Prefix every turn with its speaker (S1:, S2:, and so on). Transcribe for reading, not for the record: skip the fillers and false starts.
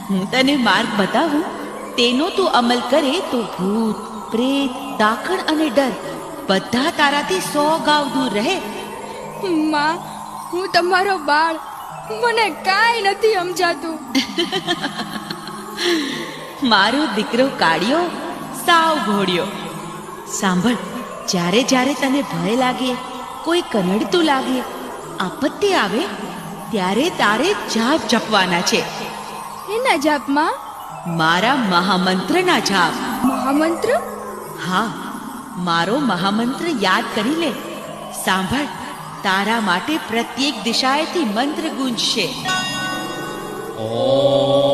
S1: હું તને માર્ગ બતાવું, તેનો તું અમલ કરે તો ભૂત, પ્રેત, દાખણ અને ડર બધા તારાથી 100 ગાવ દૂર રહે.
S2: માં, હું તમારો બાળ, મને કાંઈ નથી સમજાતું.
S1: મારો દીકરો કાળિયો સાવ ઘોડિયો. સાંભળ, જ્યારે જ્યારે તને ભય લાગે, કોઈ કનડતું લાગે, આપત્તિ આવે, ત્યારે તારે જાપ જપવાના છે.
S2: એના જાપમાં?
S1: મારા મહામંત્રના જાપ.
S2: મહામંત્ર?
S1: હા, મારો મહામંત્ર યાદ કરી લે. સાંભળ, તારા માટે પ્રત્યેક દિશાએથી મંત્ર ગુંજશે.
S3: ઓમ